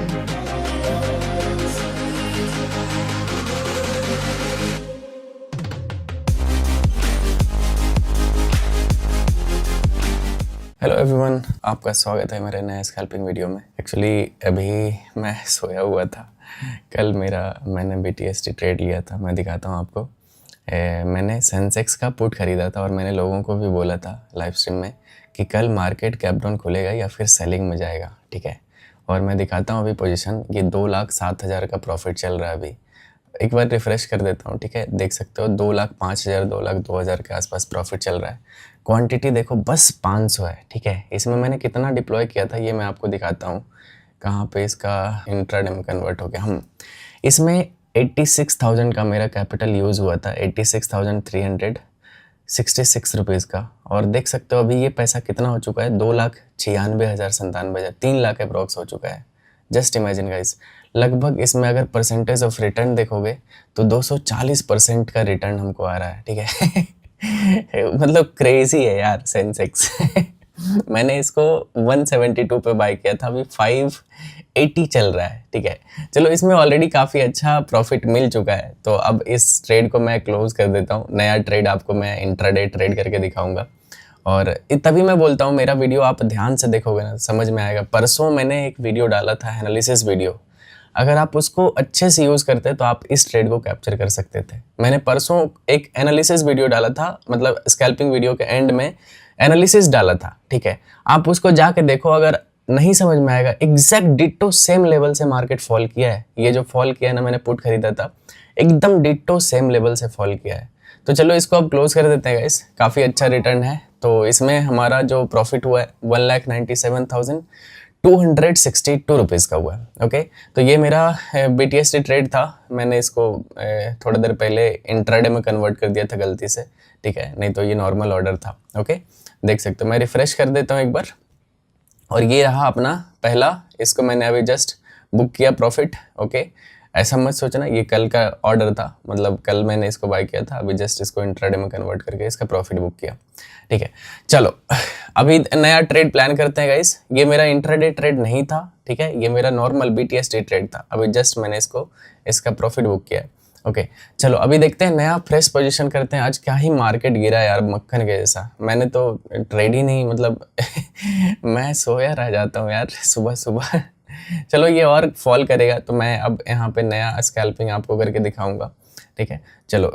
Hello everyone, आपका स्वागत है मेरे नए स्कैल्पिंग वीडियो में। एक्चुअली अभी मैं सोया हुआ था। कल मैंने BTST ट्रेड लिया था। मैं दिखाता हूँ आपको। मैंने सेंसेक्स का पुट ख़रीदा था और मैंने लोगों को भी बोला था लाइव स्ट्रीम में कि कल मार्केट गैप डाउन खुलेगा या फिर सेलिंग में जाएगा, ठीक है। और मैं दिखाता हूँ अभी पोजीशन, ये 2,07,000 का प्रॉफिट चल रहा है अभी। एक बार रिफ़्रेश कर देता हूँ, ठीक है। देख सकते हो 2,05,000 2,02,000 के आसपास प्रॉफिट चल रहा है। क्वांटिटी देखो बस 500 है, ठीक है। इसमें मैंने कितना डिप्लॉय किया था ये मैं आपको दिखाता हूँ। कहाँ पे इसका इंट्राडे में कन्वर्ट हो गया। इसमें 86,000 का मेरा कैपिटल यूज़ हुआ था, 86,366 रुपीज़ का। और देख सकते हो अभी ये पैसा कितना हो चुका है, 2,96,97,000, 3 लाख अप्रॉक्स हो चुका है। जस्ट इमेजिन गाइस, लगभग इसमें अगर परसेंटेज ऑफ रिटर्न देखोगे तो 240% का रिटर्न हमको आ रहा है, ठीक है। मतलब क्रेजी है यार सेंसेक्स। मैंने इसको 172 पे बाय किया था, अभी 580 चल रहा है, ठीक है। चलो इसमें ऑलरेडी काफ़ी अच्छा प्रॉफिट मिल चुका है, तो अब इस ट्रेड को मैं क्लोज कर देता हूँ। नया ट्रेड आपको मैं इंट्राडे ट्रेड करके दिखाऊंगा। और तभी मैं बोलता हूँ मेरा वीडियो आप ध्यान से देखोगे ना समझ में आएगा। परसों मैंने एक वीडियो डाला था, एनालिसिस वीडियो। अगर आप उसको अच्छे से यूज़ करते तो आप इस ट्रेड को कैप्चर कर सकते थे। मैंने परसों एक एनालिसिस वीडियो डाला था, मतलब स्कैल्पिंग वीडियो के एंड में एनालिसिस डाला था, ठीक है। आप उसको जाके देखो, अगर नहीं समझ में आएगा, एग्जैक्ट डिट्टो सेम लेवल से मार्केट फॉल किया है। ये जो फॉल किया है ना, मैंने पुट खरीदा था, एकदम डिट्टो सेम लेवल से फॉल किया है। तो चलो इसको अब क्लोज कर देते हैं गाइस। काफ़ी अच्छा रिटर्न है। तो इसमें हमारा जो प्रॉफिट हुआ है 1,97,262 रुपीज़ का हुआ है, ओके। तो ये मेरा BTST ट्रेड था। मैंने इसको थोड़ी देर पहले इंट्राडे में कन्वर्ट कर दिया था गलती से, ठीक है, नहीं तो ये नॉर्मल ऑर्डर था, ओके। देख सकते हो, मैं रिफ़्रेश कर देता हूँ एक बार। और ये रहा अपना पहला, इसको मैंने अभी जस्ट बुक किया प्रॉफिट, ओके। ऐसा मत सोचना ये कल का ऑर्डर था, मतलब कल मैंने इसको बाय किया था, अभी जस्ट इसको इंट्राडे में कन्वर्ट करके इसका प्रॉफिट बुक किया, ठीक है। चलो अभी नया ट्रेड प्लान करते हैं गाइस। ये मेरा इंट्राडे ट्रेड नहीं था, ठीक है, ये मेरा नॉर्मल BTST ट्रेड था। अभी जस्ट मैंने इसका प्रॉफिट बुक किया है, ओके। चलो अभी देखते हैं, नया फ्रेश पोजीशन करते हैं। आज क्या ही मार्केट गिरा यार, मक्खन के जैसा। मैंने तो ट्रेड ही नहीं, मतलब मैं सोया रह जाता हूँ यार सुबह सुबह। चलो ये और फॉल करेगा तो मैं अब यहाँ पे नया स्कैल्पिंग आपको करके दिखाऊंगा, ठीक है। चलो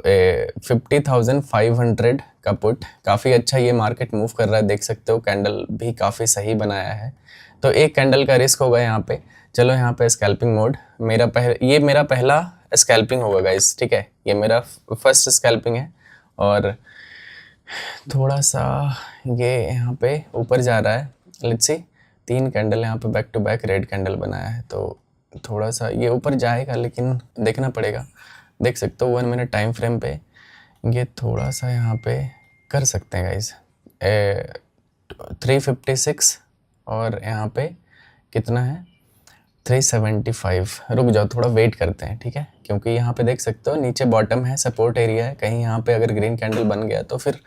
50,500 का पुट, काफ़ी अच्छा ये मार्केट मूव कर रहा है, देख सकते हो। कैंडल भी काफ़ी सही बनाया है, तो एक कैंडल का रिस्क होगा यहाँ पे। चलो यहाँ पे स्कैल्पिंग मोड, ये मेरा पहला स्कैल्पिंग होगा गाइस, ठीक है। ये मेरा फर्स्ट स्कैल्पिंग है। और थोड़ा सा ये यहाँ पे ऊपर जा रहा है, लेट्स सी। 3 कैंडल यहाँ पे back to back red candle बनाया है, तो थोड़ा सा ये ऊपर जाएगा, लेकिन देखना पड़ेगा। देख सकते हो 1 मिनट टाइम फ्रेम पे ये थोड़ा सा यहाँ पे कर सकते हैं गाइस। 356 और यहाँ पे कितना है 375। रुक जाओ, थोड़ा वेट करते हैं, ठीक है, क्योंकि यहाँ पे देख सकते हो नीचे बॉटम है, सपोर्ट एरिया है। कहीं यहाँ पे अगर ग्रीन कैंडल बन गया तो फिर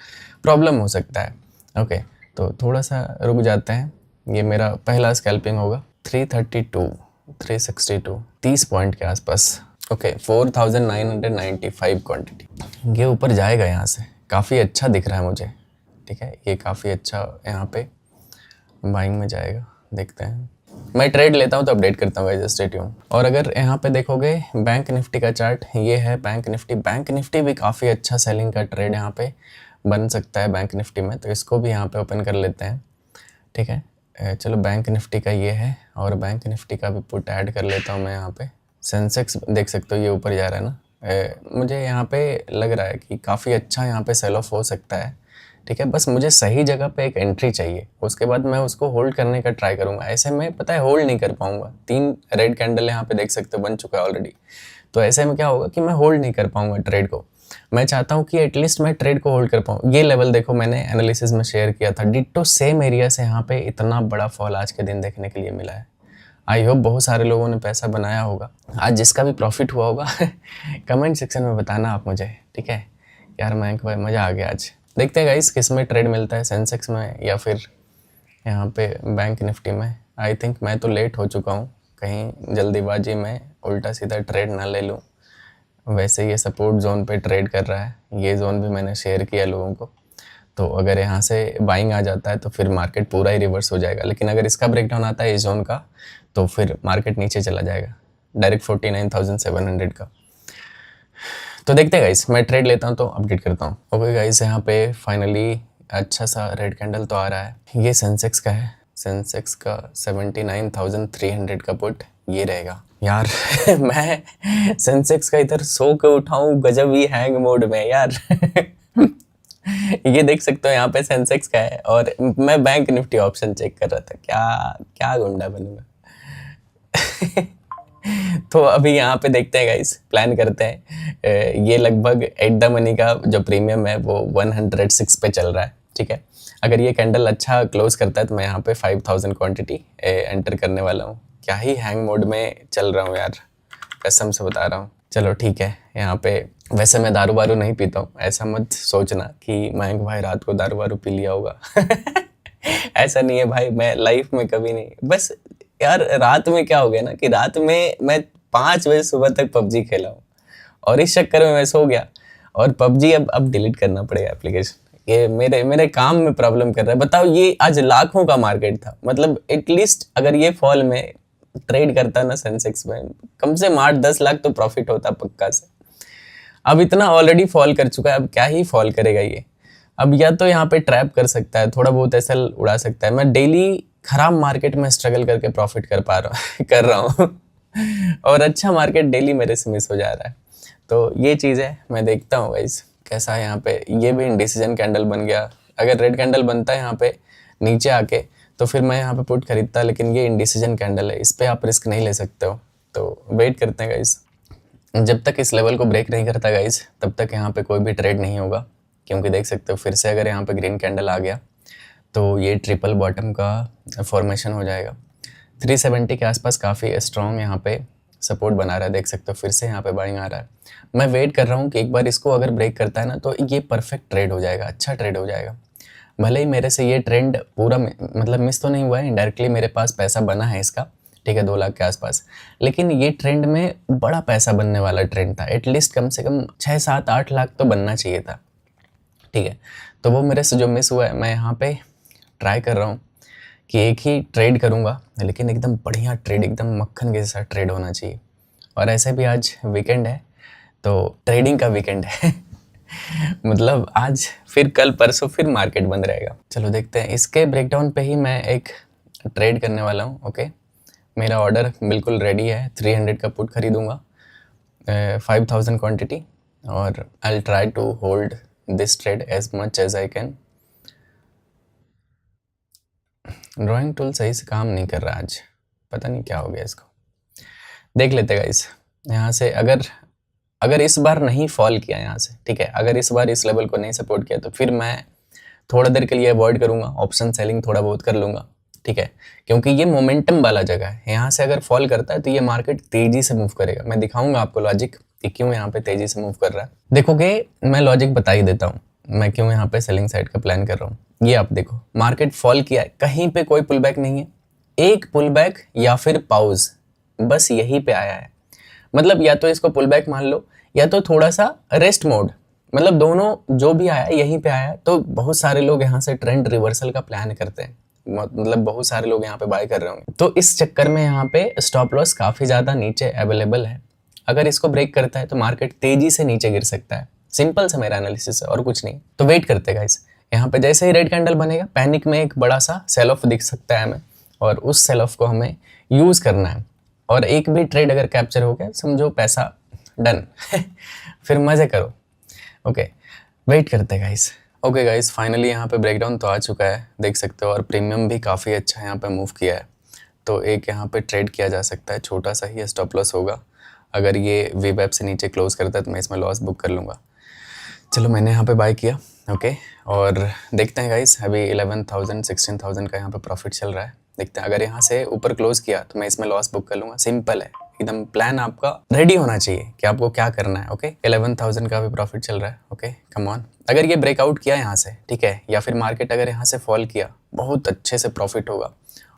प्रॉब्लम हो सकता है, ओके। तो थोड़ा सा रुक जाते हैं। ये मेरा पहला स्कैल्पिंग होगा 332 362, 30 पॉइंट के आसपास, ओके। 4,995 क्वांटिटी। ये ऊपर जाएगा यहाँ से, काफ़ी अच्छा दिख रहा है मुझे, ठीक है। ये काफ़ी अच्छा यहाँ पे बाइंग में जाएगा, देखते हैं। मैं ट्रेड लेता हूँ तो अपडेट करता हूँ गाइस, स्टे ट्यून। और अगर यहाँ पे देखोगे बैंक निफ्टी का चार्ट, ये है बैंक निफ्टी भी काफ़ी अच्छा सेलिंग का ट्रेड यहाँ पे बन सकता है बैंक निफ्टी में। तो इसको भी यहाँ पे ओपन कर लेते हैं, ठीक है। चलो बैंक निफ्टी का ये है, और बैंक निफ्टी का भी पुट ऐड कर लेता हूँ मैं यहाँ पे। सेंसेक्स देख सकते हो ये ऊपर जा रहा है ना। मुझे यहाँ पे लग रहा है कि काफ़ी अच्छा यहाँ पे सेल ऑफ हो सकता है, ठीक है। बस मुझे सही जगह पे एक एंट्री चाहिए, उसके बाद मैं उसको होल्ड करने का ट्राई करूँगा। ऐसे में पता है होल्ड नहीं कर पाऊँगा। 3 रेड कैंडल यहाँ पे देख सकते हो बन चुका है ऑलरेडी। तो ऐसे में क्या होगा कि मैं होल्ड नहीं कर पाऊँगा ट्रेड को। मैं चाहता हूँ कि एटलीस्ट मैं ट्रेड को होल्ड कर पाऊँ। ये लेवल देखो, मैंने एनालिसिस में शेयर किया था, डिट्टो सेम एरिया से यहाँ पे इतना बड़ा फॉल आज के दिन देखने के लिए मिला है। आई होप बहुत सारे लोगों ने पैसा बनाया होगा आज, जिसका भी प्रॉफिट हुआ होगा कमेंट सेक्शन में बताना आप मुझे, ठीक है यार। मैं भाई मज़ा आ गया आज। देखते हैं गाइस किस में ट्रेड मिलता है, सेंसेक्स में या फिर यहाँ पे बैंक निफ्टी में। आई थिंक मैं तो लेट हो चुका हूँ, कहीं जल्दीबाजी में उल्टा सीधा ट्रेड ना ले लूँ। वैसे ये सपोर्ट जोन पे ट्रेड कर रहा है, ये जोन भी मैंने शेयर किया लोगों को। तो अगर यहाँ से बाइंग आ जाता है तो फिर मार्केट पूरा ही रिवर्स हो जाएगा, लेकिन अगर इसका ब्रेकडाउन आता है इस जोन का तो फिर मार्केट नीचे चला जाएगा डायरेक्ट 49,700 का। तो देखते हैं गाइस, मैं ट्रेड लेता हूँ तो अपडेट करता हूँ। ओके गाइस, यहाँ पे फाइनली अच्छा सा रेड कैंडल तो आ रहा है। ये सेंसेक्स का है, सेंसेक्स का 79,300 का पुट ये रहेगा यार। मैं सेंसेक्स का इधर सो के उठाऊं गजब ही हैंग मोड में यार। ये देख सकते हो यहाँ पे सेंसेक्स का है और मैं बैंक निफ्टी ऑप्शन चेक कर रहा था। क्या क्या गुंडा बनूंगा। तो अभी यहाँ पे देखते हैं गाइस, प्लान करते हैं। ये लगभग एट द मनी का जो प्रीमियम है वो 106 पे चल रहा है, ठीक है। अगर ये कैंडल अच्छा क्लोज करता है तो मैं यहाँ पे 5000 क्वांटिटी एंटर करने वाला हूँ। क्या ही हैंग मोड में चल रहा हूँ यार, कसम से बता रहा हूँ। चलो ठीक है, यहाँ पे वैसे मैं दारू वारू नहीं पीता हूँ, ऐसा मत सोचना कि मयंक भाई रात को दारू वारू पी लिया होगा। ऐसा नहीं है भाई, मैं लाइफ में कभी नहीं। बस यार रात में क्या हो गया ना कि रात में मैं 5 बजे सुबह तक पबजी खेला हूँ और इस चक्कर में मैं सो गया। और पबजी अब डिलीट करना पड़ेगा एप्लीकेशन। ये मेरे काम में प्रॉब्लम कर रहा है। बताओ, ये आज लाखों का मार्केट था, मतलब एटलीस्ट अगर ये फॉल में ट्रेड करता ना सेंसेक्स में, कम से कम 8-10 लाख तो प्रॉफिट होता पक्का से। अब इतना ऑलरेडी फॉल कर चुका है, अब क्या ही फॉल करेगा ये। अब या तो यहाँ पे ट्रैप कर सकता है, थोड़ा बहुत ऐसा उड़ा सकता है। मैं डेली खराब मार्केट में स्ट्रगल करके प्रॉफिट कर रहा हूँ और अच्छा मार्केट डेली मेरे से मिस हो जा रहा है। तो ये चीज़ है, मैं देखता हूँ गाइस कैसा है। यहाँ पे ये भी इंडिसीजन कैंडल बन गया। अगर रेड कैंडल बनता है यहाँ पे नीचे आके तो फिर मैं यहाँ पे पुट खरीदता, लेकिन ये इंडिसीजन कैंडल है, इस पर आप रिस्क नहीं ले सकते हो। तो वेट करते हैं गाइस, जब तक इस लेवल को ब्रेक नहीं करता गाइस तब तक यहाँ पे कोई भी ट्रेड नहीं होगा। क्योंकि देख सकते हो फिर से अगर यहाँ पे ग्रीन कैंडल आ गया तो ये ट्रिपल बॉटम का फॉर्मेशन हो जाएगा। 370 के आसपास काफ़ी स्ट्रॉन्ग यहाँ पे सपोर्ट बना रहा है, देख सकते हो फिर से यहाँ पे बाइंग आ रहा है। मैं वेट कर रहा हूँ कि एक बार इसको अगर ब्रेक करता है ना तो ये परफेक्ट ट्रेड हो जाएगा, अच्छा ट्रेड हो जाएगा। भले ही मेरे से ये ट्रेंड पूरा मतलब मिस तो नहीं हुआ है, इनडायरेक्टली मेरे पास पैसा बना है इसका, ठीक है, 2 लाख के आसपास। लेकिन ये ट्रेंड में बड़ा पैसा बनने वाला ट्रेंड था, एटलीस्ट कम से कम 6-7-8 लाख तो बनना चाहिए था, ठीक है। तो वो मेरे से जो मिस हुआ है, मैं यहाँ पे ट्राई कर रहा हूँ कि एक ही ट्रेड करूँगा, लेकिन एकदम बढ़िया ट्रेड, एकदम मक्खन के साथ ट्रेड होना चाहिए। और ऐसे भी आज वीकेंड है तो ट्रेडिंग का वीकेंड है। मतलब आज फिर कल परसों फिर मार्केट बंद रहेगा। चलो देखते हैं, इसके ब्रेकडाउन पे ही मैं एक ट्रेड करने वाला हूँ। ओके, मेरा ऑर्डर बिल्कुल रेडी है, 300 का पुट खरीदूँगा, 5000 क्वांटिटी, और I try to hold this trade as much as I can. Drawing tool सही से काम नहीं कर रहा आज, पता नहीं क्या हो गया इसको। देख लेते गाइस, यहाँ से अगर इस बार नहीं फॉल किया यहाँ से, ठीक है, अगर इस बार इस लेवल को नहीं सपोर्ट किया तो फिर मैं थोड़ा देर के लिए अवॉइड करूँगा, ऑप्शन सेलिंग थोड़ा बहुत कर लूँगा, ठीक है। क्योंकि ये मोमेंटम वाला जगह है, यहाँ से अगर फॉल करता है तो ये मार्केट तेज़ी से मूव करेगा। मैं दिखाऊंगा आपको लॉजिक कि क्यों यहाँ पे तेज़ी से मूव कर रहा है। देखोगे, मैं लॉजिक बता ही देता हूँ मैं क्यों यहाँ पे सेलिंग साइड का प्लान कर रहा हूँ। ये आप देखो, मार्केट फॉल किया है, कहीं पे कोई पुल बैक नहीं है, एक पुल बैक या फिर पाउज बस यहीं पे आया है। मतलब या तो इसको पुल बैक मान लो या तो थोड़ा सा रेस्ट मोड, मतलब दोनों जो भी आया यहीं पे आया। तो बहुत सारे लोग यहाँ से ट्रेंड रिवर्सल का प्लान करते हैं, मतलब बहुत सारे लोग यहाँ पे बाय कर रहे होंगे। तो इस चक्कर में यहाँ पे स्टॉप लॉस काफ़ी ज़्यादा नीचे अवेलेबल है। अगर इसको ब्रेक करता है तो मार्केट तेज़ी से नीचे गिर सकता है। सिंपल सा मेरा एनालिसिस है और कुछ नहीं। तो वेट करते हैं गाइस, यहाँ पे जैसे ही रेड कैंडल बनेगा पैनिक में एक बड़ा सा सेल ऑफ दिख सकता है हमें, और उस सेल ऑफ को हमें यूज़ करना है। और एक भी ट्रेड अगर कैप्चर हो गया समझो पैसा डन। फिर मज़े करो। ओके, वेट करते हैं गाइस। ओके गाइस, फाइनली यहाँ पे ब्रेकडाउन तो आ चुका है, देख सकते हो, और प्रीमियम भी काफ़ी अच्छा यहाँ पे मूव किया है। तो एक यहाँ पे ट्रेड किया जा सकता है, छोटा सा ही स्टॉप लॉस होगा। अगर ये वीवेब से नीचे क्लोज करता है तो मैं इसमें लॉस बुक कर लूँगा। चलो मैंने यहाँ पे बाय किया, ओके, और देखते हैं गाइस, अभी 11,000 16,000 का यहाँ पे प्रॉफिट चल रहा है। देखते हैं, अगर यहाँ से ऊपर क्लोज किया तो मैं इसमें लॉस बुक कर लूँगा। सिंपल है एकदम, प्लान आपका रेडी होना चाहिए कि आपको क्या करना है। ओके, 11,000 का भी प्रॉफिट चल रहा है। Okay, come on. अगर ये ब्रेकआउट किया यहाँ से, ठीक है, या फिर मार्केट अगर यहाँ से फॉल किया, बहुत अच्छे से प्रॉफिट होगा।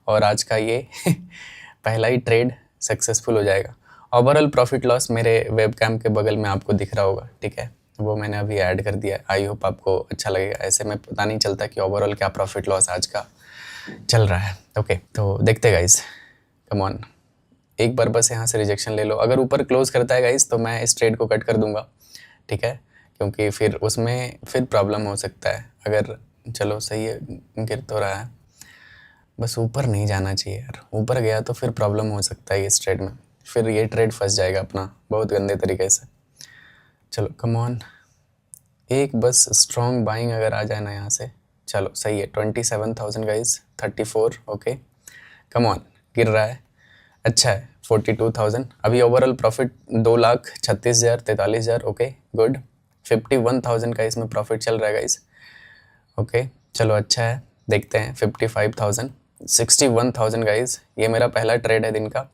और आज का ये पहला ही ट्रेड सक्सेसफुल हो जाएगा। ओवरऑल प्रॉफिट लॉस मेरे वेबकैम के बगल में आपको दिख रहा होगा, ठीक है, वो मैंने अभी ऐड कर दिया। आई होप आपको अच्छा लगेगा, ऐसे में पता नहीं चलता कि ओवरऑल क्या प्रॉफिट लॉस आज का चल रहा है। ओके, तो देखते गाइस, कम ऑन, एक बार बस यहाँ से रिजेक्शन ले लो। अगर ऊपर क्लोज करता है गाइस तो मैं इस ट्रेड को कट कर दूंगा, ठीक है, क्योंकि फिर उसमें फिर प्रॉब्लम हो सकता है। अगर चलो सही है, गिर तो रहा है, बस ऊपर नहीं जाना चाहिए यार, ऊपर गया तो फिर प्रॉब्लम हो सकता है इस ट्रेड में, फिर ये ट्रेड फंस जाएगा अपना बहुत गंदे तरीके से। चलो कम ऑन, एक बस स्ट्रॉन्ग बाइंग अगर आ जाए ना यहाँ से, चलो सही है। 27,000 गाइस, 34, ओके, कम ऑन, गिर रहा है, अच्छा है। 42,000, अभी ओवरऑल प्रॉफिट 2,36,000, 43,000, ओके गुड। 51,000 का इसमें प्रॉफिट चल रहा है गाइस, ओके चलो अच्छा है। देखते हैं 55,000, 61,000 गाइस, ये मेरा पहला ट्रेड है दिन का।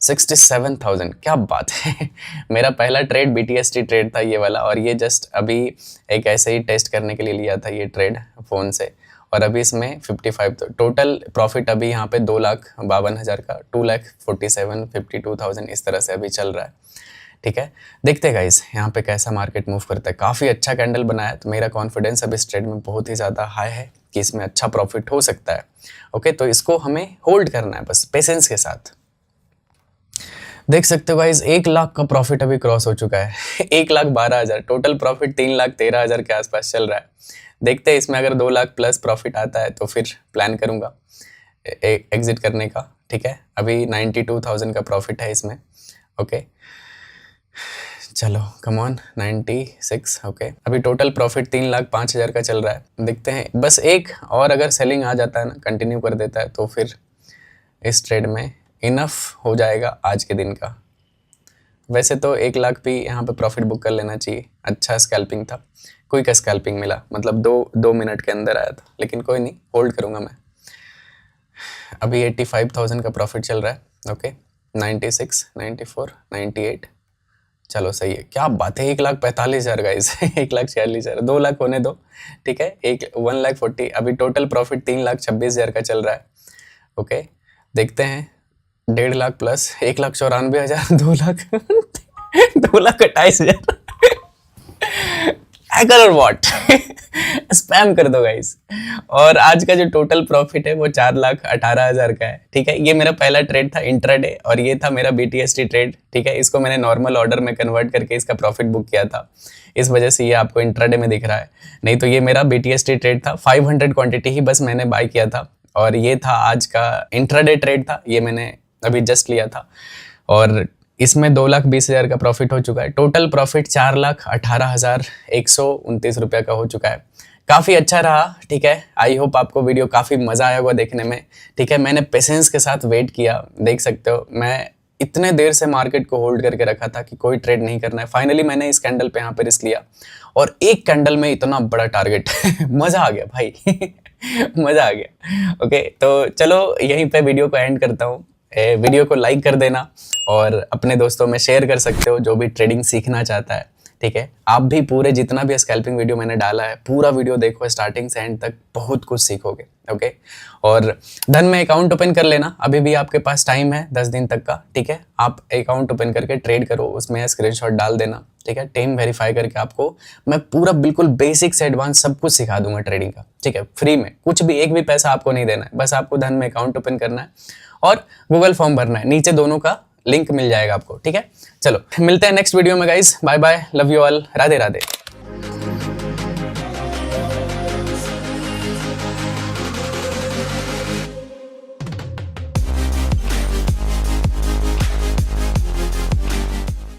67,000, क्या बात है मेरा पहला ट्रेड BTST ट्रेड था ये वाला, और ये जस्ट अभी एक ऐसे ही टेस्ट करने के लिए लिया था ये ट्रेड फ़ोन से, और अभी इसमें 55, तो टोटल प्रॉफिट अभी यहाँ पे 2,52,000 का, 2,47,000, 52,000 इस तरह से अभी चल रहा है, ठीक है। देखते हैं गाइस यहाँ पे कैसा मार्केट मूव करता है। काफ़ी अच्छा कैंडल बनाया, तो मेरा कॉन्फिडेंस अब इस ट्रेड में बहुत ही ज़्यादा हाई है कि इसमें अच्छा प्रॉफिट हो सकता है। ओके, तो इसको हमें होल्ड करना है बस पेशेंस के साथ। देख सकते हो गाइस 1 लाख का प्रॉफिट अभी क्रॉस हो चुका है 1,12,000, टोटल प्रॉफिट 3,13,000 के आसपास चल रहा है। देखते हैं इसमें अगर 2 लाख प्लस प्रॉफिट आता है तो फिर प्लान करूंगा एग्जिट करने का, ठीक है। अभी 92,000 का प्रॉफिट है इसमें, ओके चलो कम ऑन, 96, ओके। अभी टोटल प्रॉफिट 3,05,000 का चल रहा है। देखते हैं बस एक और अगर सेलिंग आ जाता है ना, कंटिन्यू कर देता है, तो फिर इस ट्रेड में इनफ हो जाएगा आज के दिन का। वैसे तो 1 लाख भी यहाँ पे प्रॉफिट बुक कर लेना चाहिए। अच्छा स्कैल्पिंग था, क्विक स्कैल्पिंग मिला, मतलब दो मिनट के अंदर आया था, लेकिन कोई नहीं, होल्ड करूँगा मैं। अभी 85,000 का प्रॉफिट चल रहा है, ओके 96, 94, 98, चलो सही है, क्या बात है। 1,45,000 गाइस 1,46,000, 2 लाख होने दो, ठीक है। 1,40,000, अभी टोटल प्रॉफिट 3,26,000 का चल रहा है, ओके। देखते हैं 1.5 लाख प्लस, 1,94,000, 2 लाख 2,28,000 हैकर और व्हाट स्पैम कर दो गाइस। और आज का जो टोटल प्रॉफिट है वो 4,18,000 का है, ठीक है। ये मेरा पहला ट्रेड था इंट्राडे, और ये था मेरा BTST ट्रेड, ठीक है। इसको मैंने नॉर्मल ऑर्डर में कन्वर्ट करके इसका प्रॉफिट बुक किया था, इस वजह से ये आपको इंट्राडे में दिख रहा है, नहीं तो ये मेरा BTST ट्रेड था। 500 क्वांटिटी ही बस मैंने बाय किया था, और ये था आज का इंट्राडे ट्रेड था, ये मैंने अभी जस्ट लिया था, और इसमें 2,20,000 का प्रॉफिट हो चुका है। टोटल प्रॉफिट 4,18,129 रुपये का हो चुका है। काफ़ी अच्छा रहा, ठीक है। आई होप आपको वीडियो काफ़ी मज़ा आया होगा देखने में, ठीक है। मैंने पेशेंस के साथ वेट किया, देख सकते हो मैं इतने देर से मार्केट को होल्ड करके रखा था कि कोई ट्रेड नहीं करना है। फाइनली मैंने इस कैंडल पे यहाँ पे रिस्क लिया, और एक कैंडल में इतना बड़ा टारगेट मज़ा आ गया भाई मज़ा आ गया। ओके, तो चलो यहीं पे वीडियो को एंड करता हूँ। वीडियो को लाइक कर देना, और अपने दोस्तों में शेयर कर सकते हो जो भी ट्रेडिंग सीखना चाहता है, ठीक है। आप भी पूरे जितना भी स्कैल्पिंग वीडियो मैंने डाला है पूरा वीडियो देखो स्टार्टिंग से एंड तक, बहुत कुछ सीखोगे, ओके। और धन में अकाउंट ओपन कर लेना, अभी भी आपके पास टाइम है 10 दिन तक का, ठीक है। आप अकाउंट ओपन करके ट्रेड करो, उसमें स्क्रीनशॉट डाल देना, ठीक है। टीम वेरीफाई करके आपको मैं पूरा बिल्कुल बेसिक से एडवांस सब कुछ सिखा दूंगा ट्रेडिंग का, ठीक है, फ्री में। कुछ भी एक भी पैसा आपको नहीं देना है, बस आपको धन में अकाउंट ओपन करना है और गूगल फॉर्म भरना है, नीचे दोनों का लिंक मिल जाएगा आपको, ठीक है। चलो मिलते हैं नेक्स्ट वीडियो में guys, bye bye, love you all, Radhe Radhe.